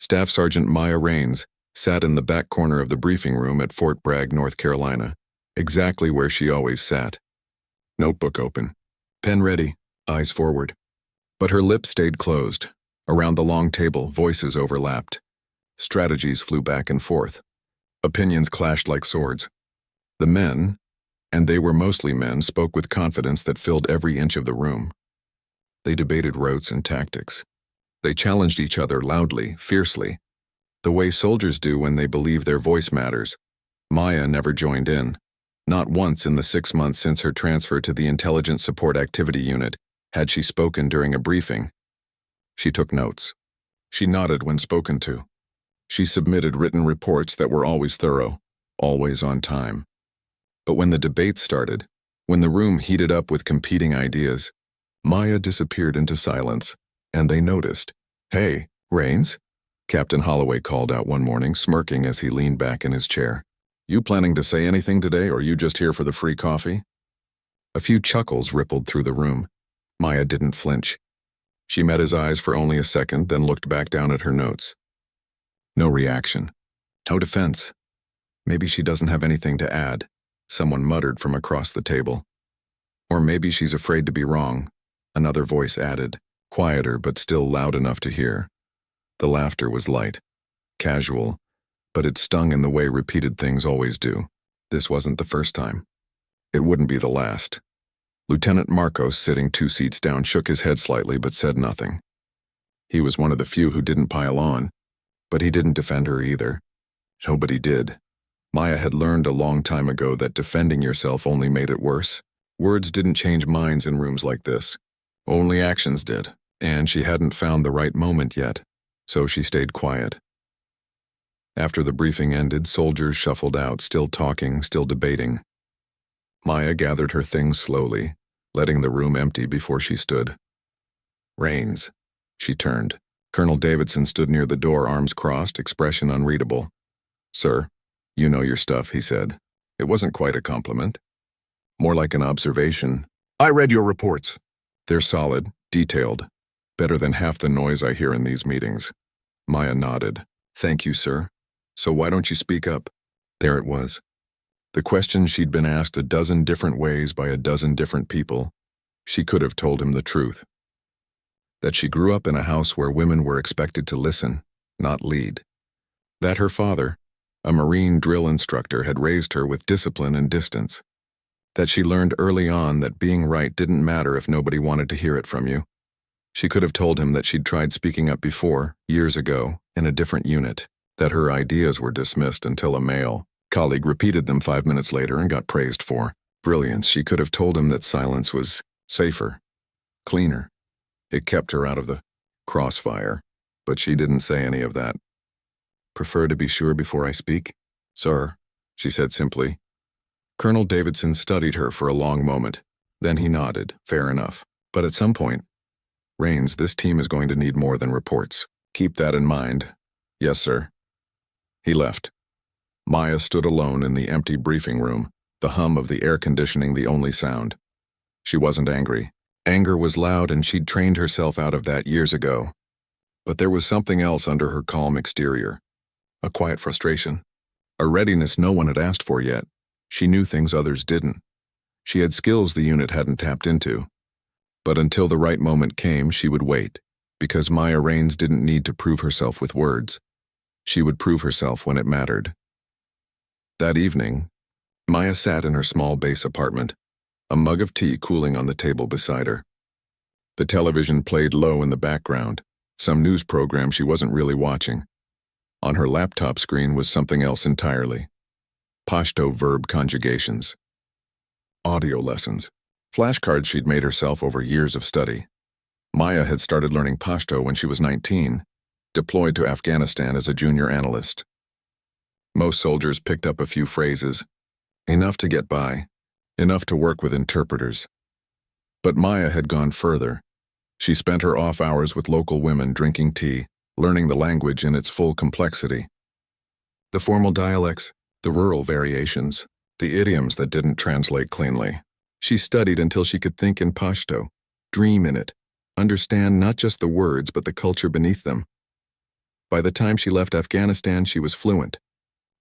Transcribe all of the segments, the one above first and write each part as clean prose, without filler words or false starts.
Staff Sergeant Maya Raines sat in the back corner of the briefing room at Fort Bragg, North Carolina, exactly where she always sat. Notebook open, pen ready, eyes forward. But her lips stayed closed. Around the long table, voices overlapped. Strategies flew back and forth. Opinions clashed like swords. The men, and they were mostly men, spoke with confidence that filled every inch of the room. They debated routes and tactics. They challenged each other loudly, fiercely, the way soldiers do when they believe their voice matters. Maya never joined in. Not once in the 6 months since her transfer to the Intelligence Support Activity Unit had she spoken during a briefing. She took notes. She nodded when spoken to. She submitted written reports that were always thorough, always on time. But when the debate started, when the room heated up with competing ideas, Maya disappeared into silence, and they noticed. "Hey, Raines?" Captain Holloway called out one morning, smirking as he leaned back in his chair. "You planning to say anything today, or you just here for the free coffee?" A few chuckles rippled through the room. Maya didn't flinch. She met his eyes for only a second, then looked back down at her notes. No reaction. No defense. "Maybe she doesn't have anything to add," someone muttered from across the table. "Or maybe she's afraid to be wrong," another voice added, quieter but still loud enough to hear. The laughter was light, casual, but it stung in the way repeated things always do. This wasn't the first time. It wouldn't be the last. Lieutenant Marcos, sitting 2 seats down, shook his head slightly but said nothing. He was one of the few who didn't pile on, but he didn't defend her either. Nobody did. Maya had learned a long time ago that defending yourself only made it worse. Words didn't change minds in rooms like this. Only actions did, and she hadn't found the right moment yet, so she stayed quiet. After the briefing ended, soldiers shuffled out, still talking, still debating. Maya gathered her things slowly, letting the room empty before she stood. "Raines." She turned. Colonel Davidson stood near the door, arms crossed, expression unreadable. "Sir, you know your stuff," he said. It wasn't quite a compliment. More like an observation. "I read your reports. They're solid, detailed. Better than half the noise I hear in these meetings." Maya nodded. "Thank you, sir. So why don't you speak up?" There it was. The question she'd been asked a dozen different ways by a dozen different people. She could have told him the truth. That she grew up in a house where women were expected to listen, not lead. That her father, a Marine drill instructor, had raised her with discipline and distance. That she learned early on that being right didn't matter if nobody wanted to hear it from you. She could have told him that she'd tried speaking up before, years ago, in a different unit. That her ideas were dismissed until a male colleague repeated them 5 minutes later and got praised for brilliance. She could have told him that silence was safer, cleaner. It kept her out of the crossfire, but she didn't say any of that. "Prefer to be sure before I speak?" "Sir," she said simply. Colonel Davidson studied her for a long moment. Then he nodded. "Fair enough. But at some point, Raines, this team is going to need more than reports. Keep that in mind." "Yes, sir." He left. Maya stood alone in the empty briefing room, the hum of the air conditioning the only sound. She wasn't angry. Anger was loud, and she'd trained herself out of that years ago. But there was something else under her calm exterior. A quiet frustration. A readiness no one had asked for yet. She knew things others didn't. She had skills the unit hadn't tapped into. But until the right moment came, she would wait, because Maya Raines didn't need to prove herself with words. She would prove herself when it mattered. That evening, Maya sat in her small base apartment, a mug of tea cooling on the table beside her. The television played low in the background, some news program she wasn't really watching. On her laptop screen was something else entirely. Pashto verb conjugations. Audio lessons. Flashcards she'd made herself over years of study. Maya had started learning Pashto when she was 19, deployed to Afghanistan as a junior analyst. Most soldiers picked up a few phrases, enough to get by, enough to work with interpreters. But Maya had gone further. She spent her off hours with local women drinking tea, learning the language in its full complexity. The formal dialects, the rural variations, the idioms that didn't translate cleanly. She studied until she could think in Pashto, dream in it, understand not just the words but the culture beneath them. By the time she left Afghanistan, she was fluent.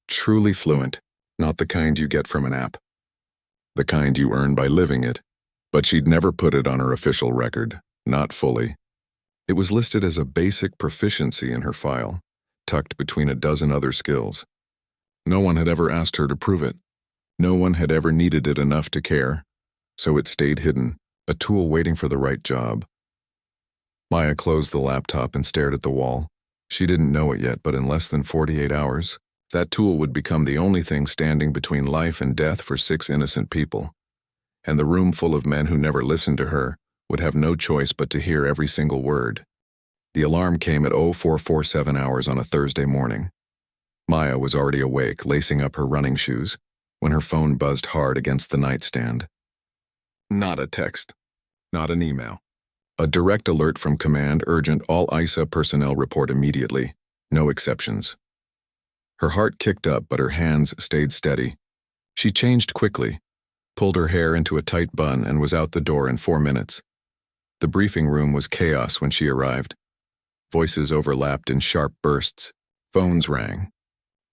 Truly fluent, not the kind you get from an app. The kind you earn by living it. But she'd never put it on her official record, not fully. It was listed as a basic proficiency in her file, tucked between a dozen other skills. No one had ever asked her to prove it. No one had ever needed it enough to care, so it stayed hidden, a tool waiting for the right job. Maya closed the laptop and stared at the wall. She didn't know it yet, but in less than 48 hours, that tool would become the only thing standing between life and death for 6 innocent people. And the room full of men who never listened to her would have no choice but to hear every single word. The alarm came at 0447 hours on a Thursday morning. Maya was already awake, lacing up her running shoes, when her phone buzzed hard against the nightstand. Not a text. Not an email. A direct alert from command: urgent, all ISA personnel report immediately. No exceptions. Her heart kicked up, but her hands stayed steady. She changed quickly, pulled her hair into a tight bun, and was out the door in 4 minutes. The briefing room was chaos when she arrived. Voices overlapped in sharp bursts. Phones rang.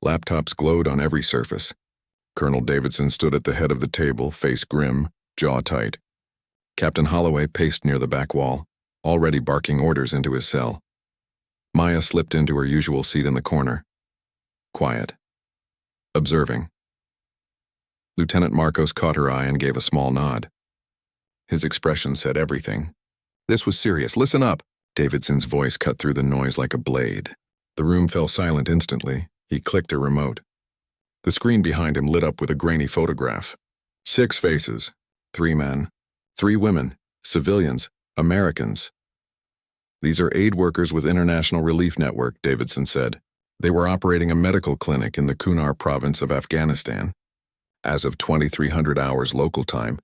Laptops glowed on every surface. Colonel Davidson stood at the head of the table, face grim, jaw tight. Captain Holloway paced near the back wall, already barking orders into his cell. Maya slipped into her usual seat in the corner. Quiet. Observing. Lieutenant Marcos caught her eye and gave a small nod. His expression said everything. This was serious. Listen up. Davidson's voice cut through the noise like a blade. The room fell silent instantly. He clicked a remote. The screen behind him lit up with a grainy photograph. 6 faces. 3 men. 3 women. Civilians. Americans. These are aid workers with International Relief Network, Davidson said. They were operating a medical clinic in the Kunar province of Afghanistan. As of 2300 hours local time,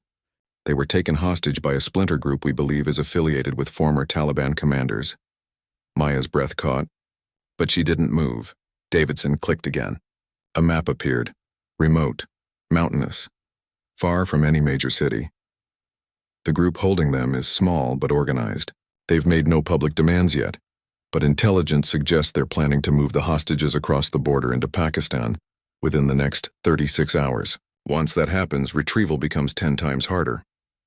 they were taken hostage by a splinter group we believe is affiliated with former Taliban commanders. Maya's breath caught, but she didn't move. Davidson clicked again. A map appeared. Remote. Mountainous. Far from any major city. The group holding them is small but organized. They've made no public demands yet, but intelligence suggests they're planning to move the hostages across the border into Pakistan within the next 36 hours. Once that happens, retrieval becomes 10 times harder.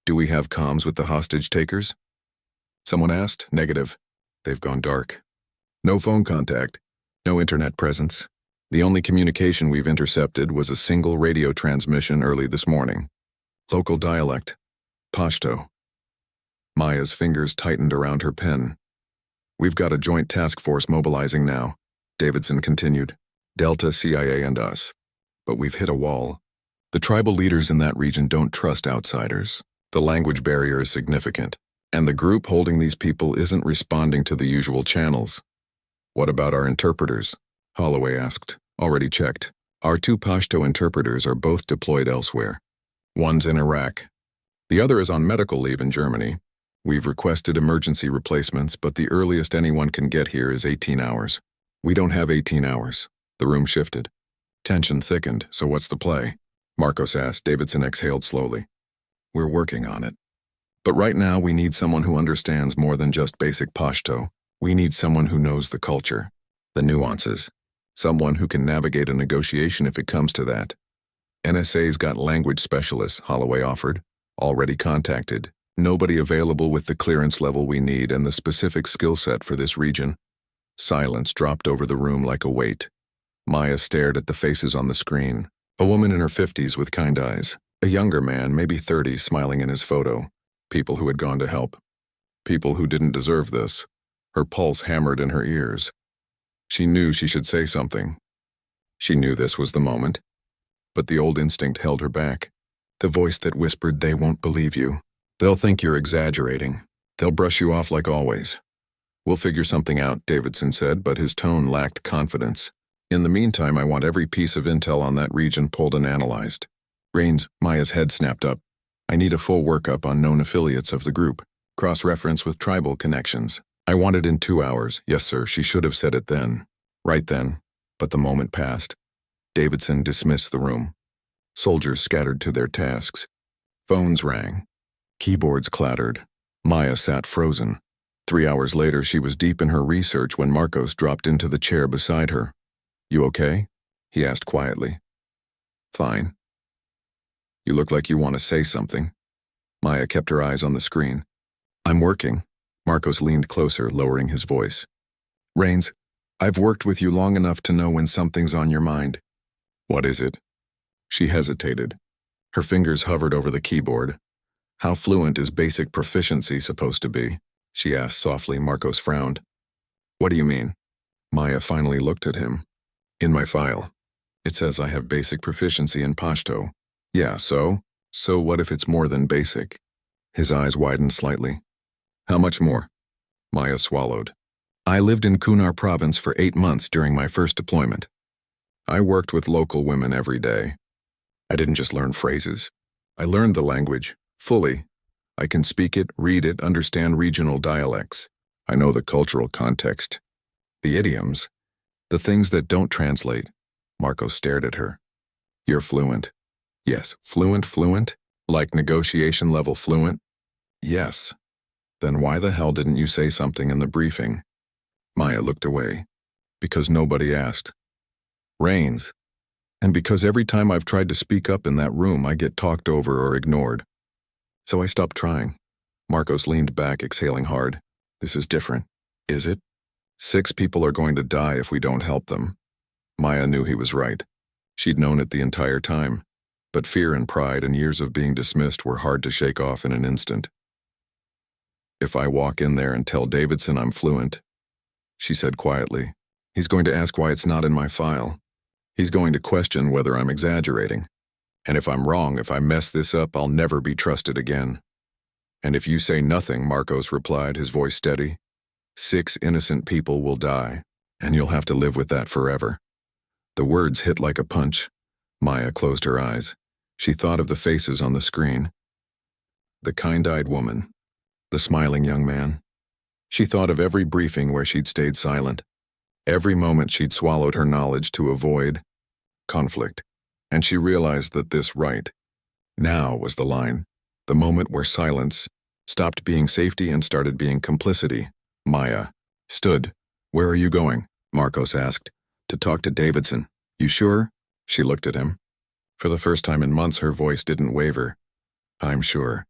Do we have comms with the hostage takers? Someone asked. Negative. They've gone dark. No phone contact. No internet presence. The only communication we've intercepted was a single radio transmission early this morning. Local dialect. Pashto. Maya's fingers tightened around her pen. We've got a joint task force mobilizing now, Davidson continued. Delta, CIA, and us. But we've hit a wall. The tribal leaders in that region don't trust outsiders. The language barrier is significant, and the group holding these people isn't responding to the usual channels. What about our interpreters? Holloway asked. Already checked. Our 2 Pashto interpreters are both deployed elsewhere. One's in Iraq. The other is on medical leave in Germany. We've requested emergency replacements, but the earliest anyone can get here is 18 hours. We don't have 18 hours. The room shifted. Tension thickened, so what's the play? Marcos asked. Davidson exhaled slowly. We're working on it. But right now we need someone who understands more than just basic Pashto. We need someone who knows the culture, the nuances. Someone who can navigate a negotiation if it comes to that. NSA's got language specialists, Holloway offered. Already contacted. Nobody available with the clearance level we need and the specific skill set for this region. Silence dropped over the room like a weight. Maya stared at the faces on the screen. A woman in her 50s with kind eyes. A younger man, maybe 30, smiling in his photo. People who had gone to help. People who didn't deserve this. Her pulse hammered in her ears. She knew she should say something. She knew this was the moment. But the old instinct held her back. The voice that whispered, they won't believe you. They'll think you're exaggerating. They'll brush you off like always. We'll figure something out, Davidson said, but his tone lacked confidence. In the meantime, I want every piece of intel on that region pulled and analyzed. Rains, Maya's head snapped up. I need a full workup on known affiliates of the group. Cross-reference with tribal connections. I want it in 2 hours. Yes, sir, she should have said it then. Right then. But the moment passed. Davidson dismissed the room. Soldiers scattered to their tasks. Phones rang. Keyboards clattered. Maya sat frozen. 3 hours later, she was deep in her research when Marcos dropped into the chair beside her. "You okay?" he asked quietly. "Fine." "You look like you want to say something." Maya kept her eyes on the screen. "I'm working." Marcos leaned closer, lowering his voice. "Rains, I've worked with you long enough to know when something's on your mind." "What is it?" She hesitated. Her fingers hovered over the keyboard. "How fluent is basic proficiency supposed to be?" she asked softly. Marcos frowned. "What do you mean?" Maya finally looked at him. "In my file, it says I have basic proficiency in Pashto." "Yeah, so? So what if it's more than basic?" His eyes widened slightly. "How much more?" Maya swallowed. "I lived in Kunar province for 8 months during my first deployment. I worked with local women every day. I didn't just learn phrases. I learned the language, fully. I can speak it, read it, understand regional dialects. I know the cultural context. The idioms. The things that don't translate." Marcos stared at her. "You're fluent." "Yes, fluent? Like negotiation level fluent?" "Yes." "Then why the hell didn't you say something in the briefing?" Maya looked away. "Because nobody asked." "Rains. And because every time I've tried to speak up in that room, I get talked over or ignored. So I stopped trying." Marcos leaned back, exhaling hard. "This is different." "Is it?" 6 people are going to die if we don't help them." Maya knew he was right. She'd known it the entire time. But fear and pride and years of being dismissed were hard to shake off in an instant. "If I walk in there and tell Davidson I'm fluent," she said quietly, "he's going to ask why it's not in my file. He's going to question whether I'm exaggerating. And if I'm wrong, if I mess this up, I'll never be trusted again." "And if you say nothing," Marcos replied, his voice steady, 6 innocent people will die, and you'll have to live with that forever." The words hit like a punch. Maya closed her eyes. She thought of the faces on the screen. The kind-eyed woman. The smiling young man. She thought of every briefing where she'd stayed silent. Every moment she'd swallowed her knowledge to avoid conflict. And she realized that this right now was the line. The moment where silence stopped being safety and started being complicity. Maya stood. "Where are you going?" Marcos asked. "To talk to Davidson." "You sure?" She looked at him. For the first time in months, her voice didn't waver. "I'm sure."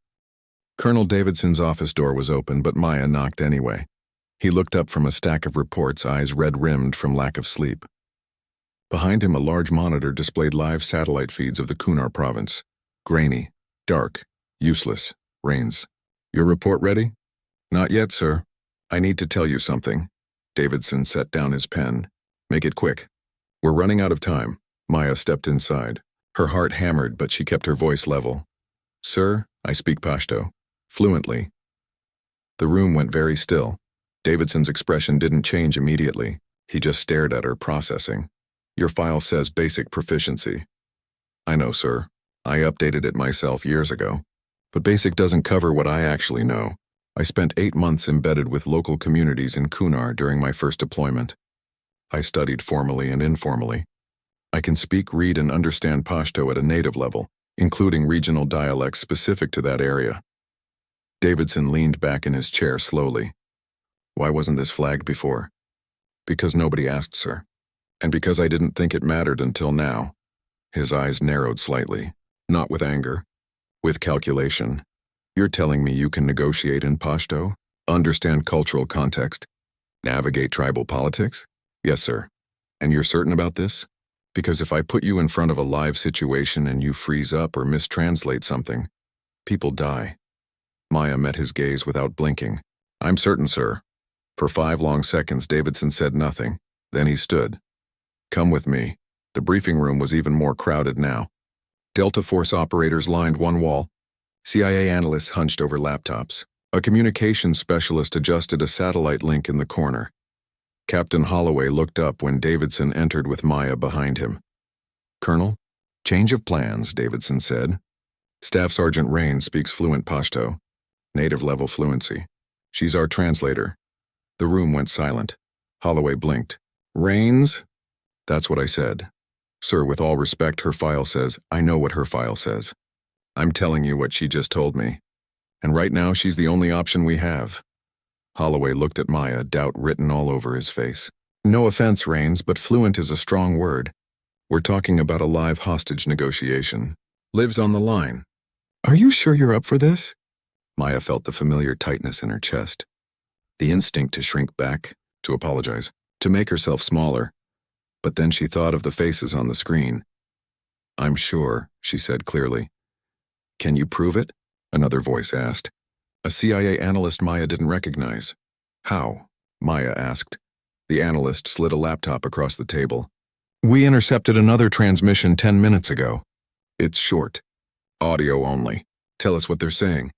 Colonel Davidson's office door was open, but Maya knocked anyway. He looked up from a stack of reports, eyes red-rimmed from lack of sleep. Behind him, a large monitor displayed live satellite feeds of the Kunar province. Grainy, dark, useless. Rains. "Your report ready?" "Not yet, sir. I need to tell you something." Davidson set down his pen. "Make it quick. We're running out of time." Maya stepped inside. Her heart hammered, but she kept her voice level. "Sir, I speak Pashto. Fluently." The room went very still. Davidson's expression didn't change immediately. He just stared at her, processing. "Your file says basic proficiency." "I know, sir. I updated it myself years ago. But basic doesn't cover what I actually know. I spent 8 months embedded with local communities in Kunar during my first deployment. I studied formally and informally. I can speak, read, and understand Pashto at a native level, including regional dialects specific to that area." Davidson leaned back in his chair slowly. "Why wasn't this flagged before?" "Because nobody asked, sir. And because I didn't think it mattered until now." His eyes narrowed slightly, not with anger, with calculation. "You're telling me you can negotiate in Pashto, understand cultural context, navigate tribal politics?" "Yes, sir." "And you're certain about this? Because if I put you in front of a live situation and you freeze up or mistranslate something, people die." Maya met his gaze without blinking. "I'm certain, sir." For 5 long seconds, Davidson said nothing. Then he stood. "Come with me." The briefing room was even more crowded now. Delta Force operators lined one wall. CIA analysts hunched over laptops. A communications specialist adjusted a satellite link in the corner. Captain Holloway looked up when Davidson entered with Maya behind him. "Colonel?" "Change of plans," Davidson said. "Staff Sergeant Rains speaks fluent Pashto. Native-level fluency. She's our translator." The room went silent. Holloway blinked. "Rains?" "That's what I said. Sir, with all respect, her file says, I know what her file says. I'm telling you what she just told me. And right now, she's the only option we have." Holloway looked at Maya, doubt written all over his face. No offense, Rains, but fluent is a strong word. We're talking about a live hostage negotiation. Lives on the line. Are you sure you're up for this? Maya felt the familiar tightness in her chest. The instinct to shrink back, to apologize, to make herself smaller. But then she thought of the faces on the screen. I'm sure, she said clearly. Can you prove it? Another voice asked. A CIA analyst Maya didn't recognize. How? Maya asked. The analyst slid a laptop across the table. We intercepted another transmission 10 minutes ago. It's short. Audio only. Tell us what they're saying.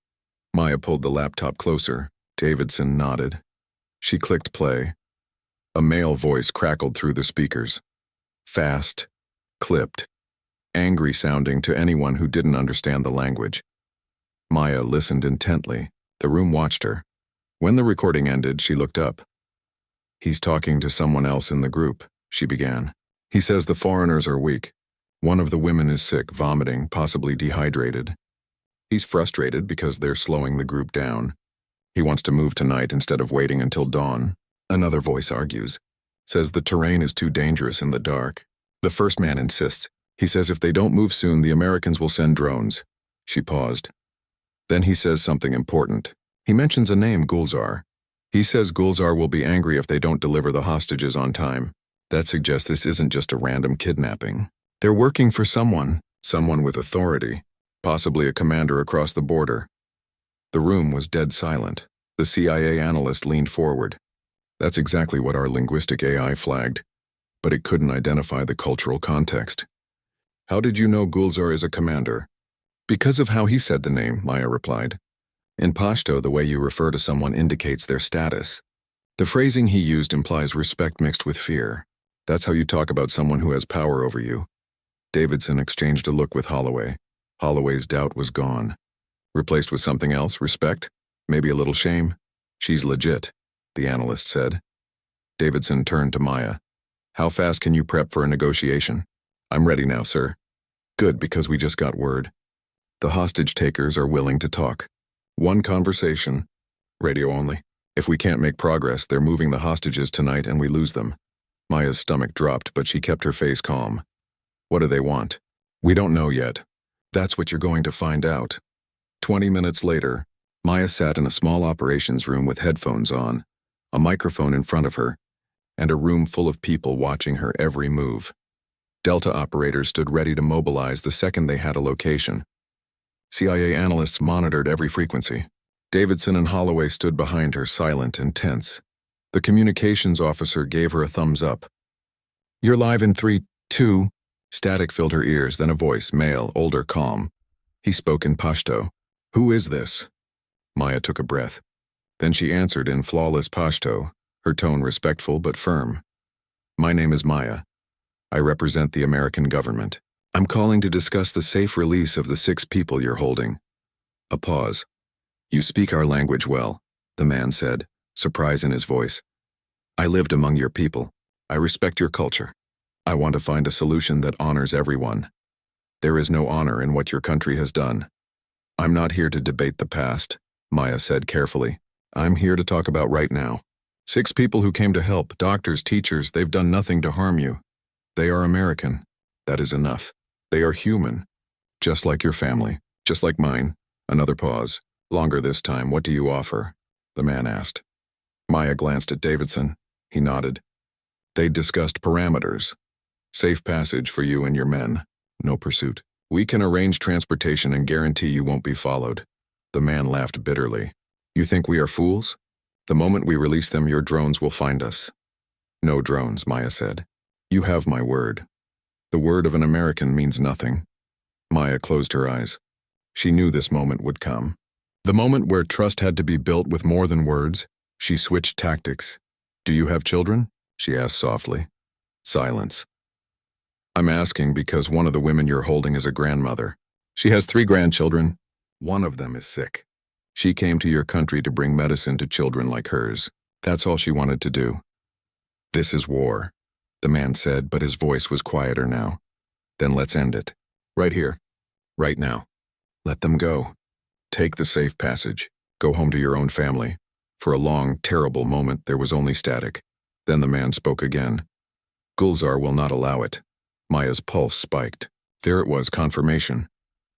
Maya pulled the laptop closer. Davidson nodded. She clicked play. A male voice crackled through the speakers. Fast, clipped, angry sounding to anyone who didn't understand the language. Maya listened intently. The room watched her. When the recording ended, she looked up. He's talking to someone else in the group, she began. He says the foreigners are weak. One of the women is sick, vomiting, possibly dehydrated. He's frustrated because they're slowing the group down. He wants to move tonight instead of waiting until dawn. Another voice argues. Says the terrain is too dangerous in the dark. The first man insists. He says if they don't move soon, the Americans will send drones. She paused. Then he says something important. He mentions a name, Gulzar. He says Gulzar will be angry if they don't deliver the hostages on time. That suggests this isn't just a random kidnapping. They're working for someone with authority, possibly a commander across the border. The room was dead silent. The CIA analyst leaned forward. That's exactly what our linguistic AI flagged, but it couldn't identify the cultural context. How did you know Gulzar is a commander? Because of how he said the name, Maya replied. In Pashto, the way you refer to someone indicates their status. The phrasing he used implies respect mixed with fear. That's how you talk about someone who has power over you. Davidson exchanged a look with Holloway. Holloway's doubt was gone. Replaced with something else, respect, maybe a little shame. She's legit, the analyst said. Davidson turned to Maya. How fast can you prep for a negotiation? I'm ready now, sir. Good, because we just got word. The hostage takers are willing to talk. One conversation. Radio only. If we can't make progress, they're moving the hostages tonight and we lose them. Maya's stomach dropped, but she kept her face calm. What do they want? We don't know yet. That's what you're going to find out. 20 minutes later, Maya sat in a small operations room with headphones on, a microphone in front of her, and a room full of people watching her every move. Delta operators stood ready to mobilize the second they had a location. CIA analysts monitored every frequency. Davidson and Holloway stood behind her, silent and tense. The communications officer gave her a thumbs up. You're live in 3, 2. Static filled her ears, then a voice, male, older, calm. He spoke in Pashto. Who is this? Maya took a breath. Then she answered in flawless Pashto, her tone respectful but firm. My name is Maya. I represent the American government. I'm calling to discuss the safe release of the 6 people you're holding. A pause. You speak our language well, the man said, surprise in his voice. I lived among your people. I respect your culture. I want to find a solution that honors everyone. There is no honor in what your country has done. I'm not here to debate the past, Maya said carefully. I'm here to talk about right now. 6 people who came to help, doctors, teachers, they've done nothing to harm you. They are American. That is enough. They are human. Just like your family. Just like mine. Another pause. Longer this time. What do you offer? The man asked. Maya glanced at Davidson. He nodded. They discussed parameters. Safe passage for you and your men. No pursuit. We can arrange transportation and guarantee you won't be followed. The man laughed bitterly. You think we are fools? The moment we release them, your drones will find us. No drones, Maya said. You have my word. The word of an American means nothing. Maya closed her eyes. She knew this moment would come. The moment where trust had to be built with more than words. She switched tactics. Do you have children? She asked softly. Silence. I'm asking because one of the women you're holding is a grandmother. She has 3 grandchildren. One of them is sick. She came to your country to bring medicine to children like hers. That's all she wanted to do. This is war, the man said, but his voice was quieter now. Then let's end it. Right here. Right now. Let them go. Take the safe passage. Go home to your own family. For a long, terrible moment, there was only static. Then the man spoke again. Gulzar will not allow it. Maya's pulse spiked. There it was, confirmation.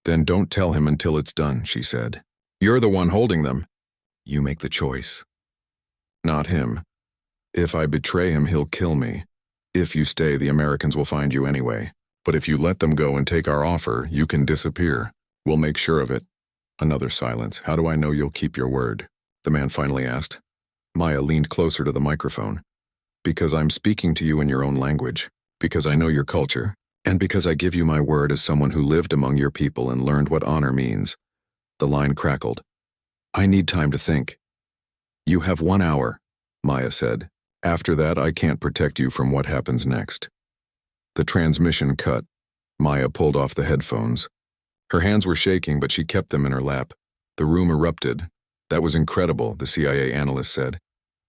Then don't tell him until it's done, she said. You're the one holding them. You make the choice. Not him. If I betray him, he'll kill me. If you stay, the Americans will find you anyway. But if you let them go and take our offer, you can disappear. We'll make sure of it. Another silence. How do I know you'll keep your word? The man finally asked. Maya leaned closer to the microphone. Because I'm speaking to you in your own language. Because I know your culture. And because I give you my word as someone who lived among your people and learned what honor means. The line crackled. I need time to think. You have 1 hour, Maya said. After that, I can't protect you from what happens next. The transmission cut. Maya pulled off the headphones. Her hands were shaking, but she kept them in her lap. The room erupted. That was incredible, the CIA analyst said.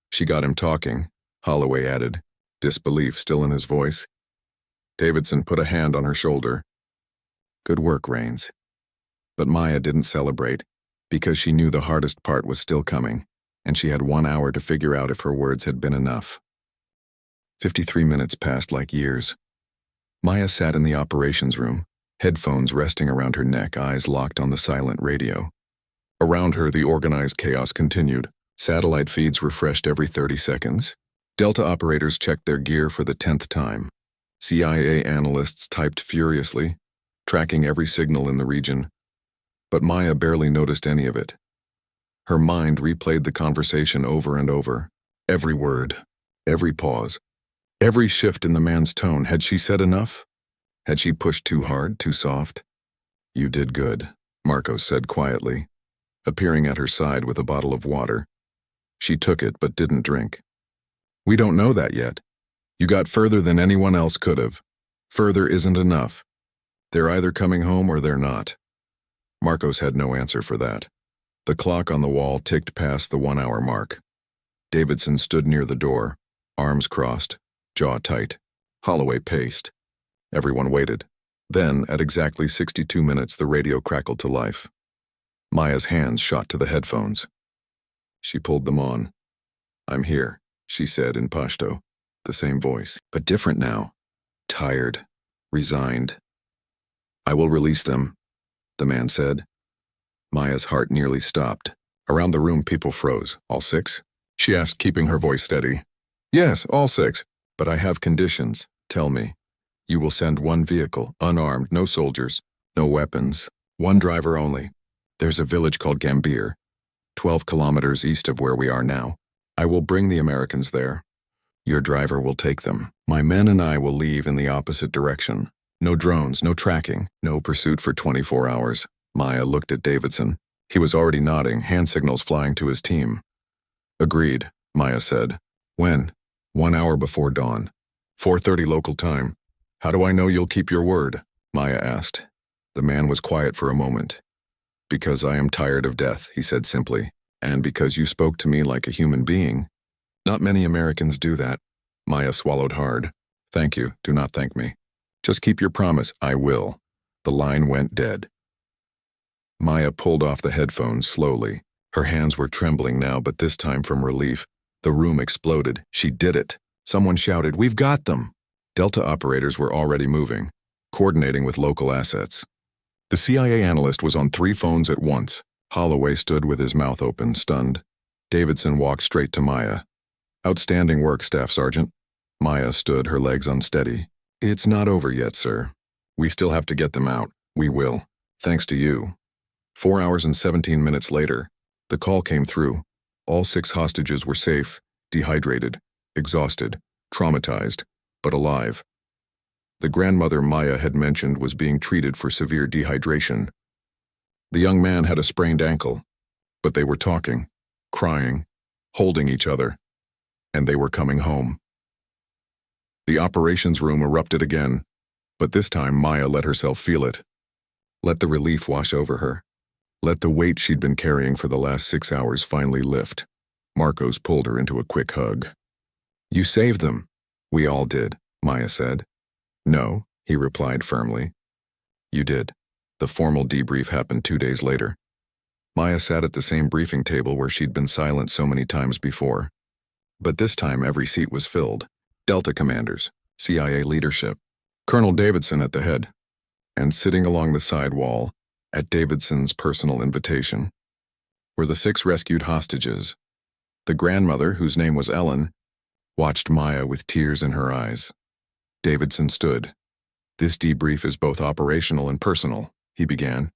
She got him talking, Holloway added, disbelief still in his voice. Davidson put a hand on her shoulder. Good work, Rains. But Maya didn't celebrate, because she knew the hardest part was still coming, and she had 1 hour to figure out if her words had been enough. 53 minutes passed like years. Maya sat in the operations room, headphones resting around her neck, eyes locked on the silent radio. Around her, the organized chaos continued. Satellite feeds refreshed every 30 seconds. Delta operators checked their gear for the 10th time. CIA analysts typed furiously, tracking every signal in the region. But Maya barely noticed any of it. Her mind replayed the conversation over and over. Every word, every pause, every shift in the man's tone. Had she said enough? Had she pushed too hard, too soft? You did good, Marcos said quietly, appearing at her side with a bottle of water. She took it but didn't drink. We don't know that yet. You got further than anyone else could have. Further isn't enough. They're either coming home or they're not. Marcos had no answer for that. The clock on the wall ticked past the 1 hour mark. Davidson stood near the door, arms crossed, jaw tight. Holloway paced. Everyone waited. Then, at exactly 62 minutes, the radio crackled to life. Maya's hands shot to the headphones. She pulled them on. I'm here, she said in Pashto, the same voice, but different now. Tired, resigned. I will release them, the man said. Maya's heart nearly stopped. Around the room, people froze. All 6? She asked, keeping her voice steady. Yes, all 6. But I have conditions. Tell me. You will send 1 vehicle, unarmed, no soldiers, no weapons, 1 driver only. There's a village called Gambir, 12 kilometers east of where we are now. I will bring the Americans there. Your driver will take them. My men and I will leave in the opposite direction. No drones, no tracking, no pursuit for 24 hours. Maya looked at Davidson. He was already nodding, hand signals flying to his team. Agreed, Maya said. When? 1 hour before dawn. 4:30 local time. How do I know you'll keep your word? Maya asked. The man was quiet for a moment. Because I am tired of death, he said simply, and because you spoke to me like a human being. Not many Americans do that. Maya swallowed hard. Thank you, do not thank me. Just keep your promise, I will. The line went dead. Maya pulled off the headphones slowly. Her hands were trembling now, but this time from relief. The room exploded. She did it. Someone shouted, "We've got them!" Delta operators were already moving, coordinating with local assets. The CIA analyst was on 3 phones at once. Holloway stood with his mouth open, stunned. Davidson walked straight to Maya. Outstanding work, Staff Sergeant. Maya stood, her legs unsteady. It's not over yet, sir. We still have to get them out. We will. Thanks to you. 4 hours and 17 minutes later, the call came through. All 6 hostages were safe, dehydrated, exhausted, traumatized, but alive. The grandmother Maya had mentioned was being treated for severe dehydration. The young man had a sprained ankle, but they were talking, crying, holding each other, and they were coming home. The operations room erupted again, but this time Maya let herself feel it. Let the relief wash over her. Let the weight she'd been carrying for the last 6 hours finally lift. Marcos pulled her into a quick hug. You saved them. We all did, Maya said. No, he replied firmly. You did. The formal debrief happened 2 days later. Maya sat at the same briefing table where she'd been silent so many times before. But this time every seat was filled. Delta commanders, CIA leadership, Colonel Davidson at the head, and sitting along the side wall, at Davidson's personal invitation, were the 6 rescued hostages. The grandmother, whose name was Ellen, watched Maya with tears in her eyes. Davidson stood. "This debrief is both operational and personal," he began.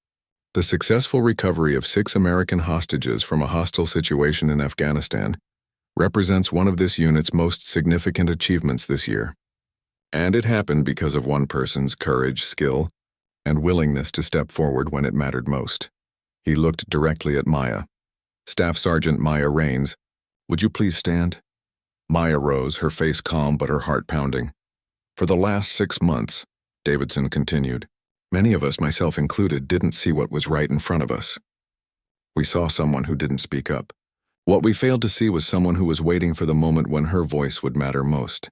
"The successful recovery of 6 American hostages from a hostile situation in Afghanistan represents one of this unit's most significant achievements this year. And it happened because of one person's courage, skill, and willingness to step forward when it mattered most." He looked directly at Maya. "Staff Sergeant Maya Raines, would you please stand?" Maya rose, her face calm but her heart pounding. "For the last 6 months," Davidson continued, "many of us, myself included, didn't see what was right in front of us. We saw someone who didn't speak up. What we failed to see was someone who was waiting for the moment when her voice would matter most."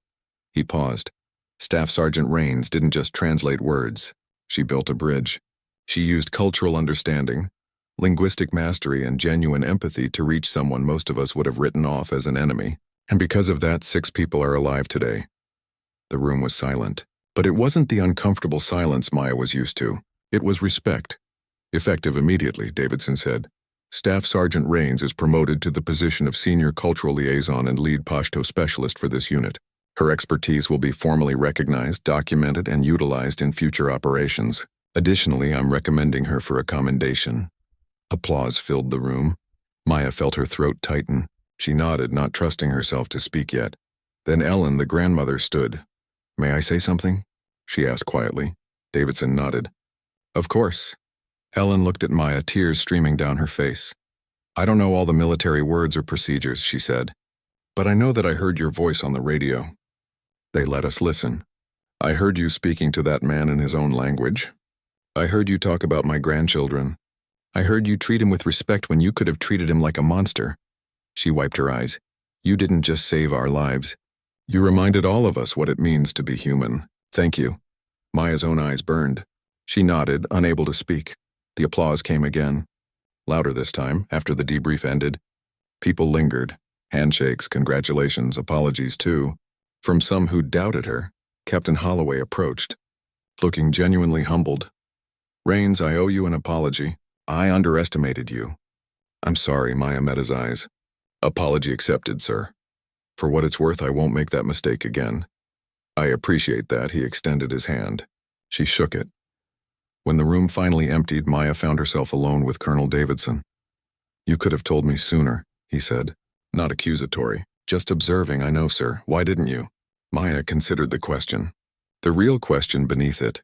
He paused. "Staff Sergeant Raines didn't just translate words. She built a bridge. She used cultural understanding, linguistic mastery, and genuine empathy to reach someone most of us would have written off as an enemy. And because of that, 6 people are alive today." The room was silent. But it wasn't the uncomfortable silence Maya was used to. It was respect. "Effective immediately," Davidson said. "Staff Sergeant Raines is promoted to the position of Senior Cultural Liaison and Lead Pashto Specialist for this unit. Her expertise will be formally recognized, documented, and utilized in future operations. Additionally, I'm recommending her for a commendation." Applause filled the room. Maya felt her throat tighten. She nodded, not trusting herself to speak yet. Then Ellen, the grandmother, stood. "May I say something?" she asked quietly. Davidson nodded. "Of course." Ellen looked at Maya, tears streaming down her face. "I don't know all the military words or procedures," she said, "but I know that I heard your voice on the radio. They let us listen. I heard you speaking to that man in his own language. I heard you talk about my grandchildren. I heard you treat him with respect when you could have treated him like a monster." She wiped her eyes. "You didn't just save our lives. You reminded all of us what it means to be human. Thank you." Maya's own eyes burned. She nodded, unable to speak. The applause came again. Louder this time, after the debrief ended. People lingered. Handshakes, congratulations, apologies too. From some who doubted her, Captain Holloway approached, looking genuinely humbled. "Raines, I owe you an apology. I underestimated you." "I'm sorry," Maya met his eyes. "Apology accepted, sir. For what it's worth, I won't make that mistake again." "I appreciate that," he extended his hand. She shook it. When the room finally emptied, Maya found herself alone with Colonel Davidson. "You could have told me sooner," he said. Not accusatory, just observing. "I know, sir. Why didn't you?" Maya considered the question. The real question beneath it.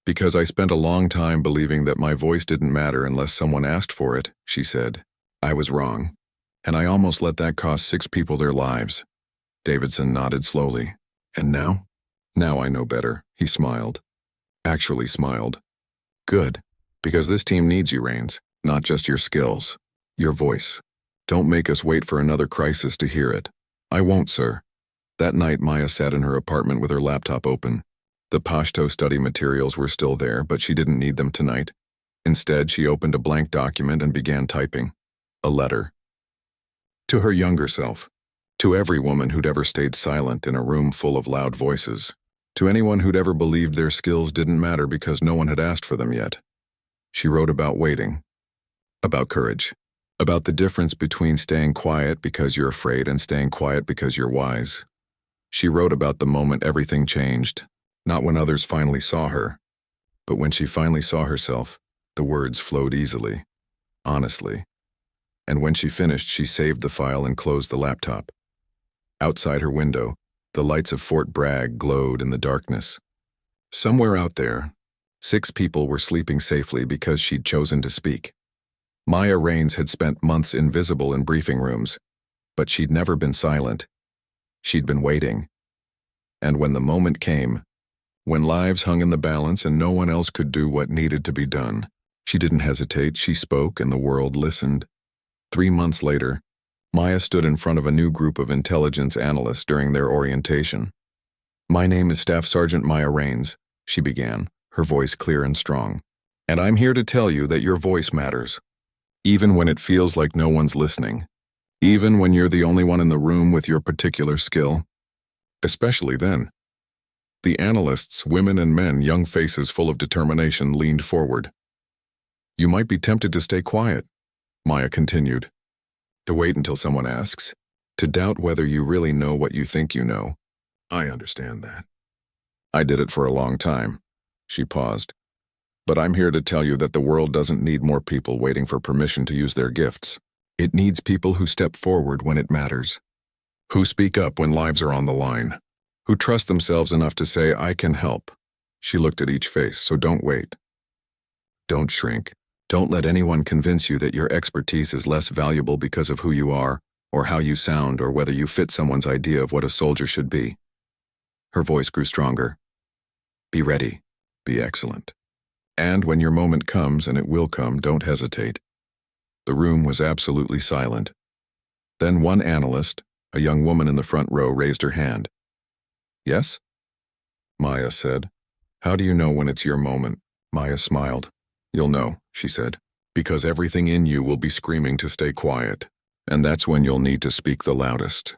"Because I spent a long time believing that my voice didn't matter unless someone asked for it," she said. "I was wrong. And I almost let that cost 6 people their lives." Davidson nodded slowly. "And now?" "Now I know better," he smiled. Actually smiled. "Good. Because this team needs you, Raines. Not just your skills. Your voice. Don't make us wait for another crisis to hear it." "I won't, sir." That night, Maya sat in her apartment with her laptop open. The Pashto study materials were still there, but she didn't need them tonight. Instead, she opened a blank document and began typing. A letter. To her younger self. To every woman who'd ever stayed silent in a room full of loud voices. To anyone who'd ever believed their skills didn't matter because no one had asked for them yet. She wrote about waiting. About courage. About the difference between staying quiet because you're afraid and staying quiet because you're wise. She wrote about the moment everything changed. Not when others finally saw her, but when she finally saw herself, the words flowed easily, honestly. And when she finished, she saved the file and closed the laptop. Outside her window, the lights of Fort Bragg glowed in the darkness. Somewhere out there, 6 people were sleeping safely because she'd chosen to speak. Maya Raines had spent months invisible in briefing rooms, but she'd never been silent. She'd been waiting. And when the moment came, when lives hung in the balance and no one else could do what needed to be done, she didn't hesitate. She spoke and the world listened. 3 months later, Maya stood in front of a new group of intelligence analysts during their orientation. "My name is Staff Sergeant Maya Raines," she began, her voice clear and strong. "And I'm here to tell you that your voice matters. Even when it feels like no one's listening. Even when you're the only one in the room with your particular skill. Especially then. The analysts, women and men, young faces full of determination, leaned forward. You might be tempted to stay quiet, Maya continued. To wait until someone asks. To doubt whether you really know what you think you know. I understand that. I did it for a long time. She paused. But I'm here to tell you that the world doesn't need more people waiting for permission to use their gifts. It needs people who step forward when it matters. Who speak up when lives are on the line. Who trust themselves enough to say, I can help. She looked at each face, so don't wait. Don't shrink. Don't let anyone convince you that your expertise is less valuable because of who you are, or how you sound, or whether you fit someone's idea of what a soldier should be. Her voice grew stronger. Be ready. Be excellent. And when your moment comes, and it will come, don't hesitate. The room was absolutely silent. Then one analyst, a young woman in the front row, raised her hand. Yes? Maya said. How do you know when it's your moment? Maya smiled. You'll know, she said, because everything in you will be screaming to stay quiet, and that's when you'll need to speak the loudest.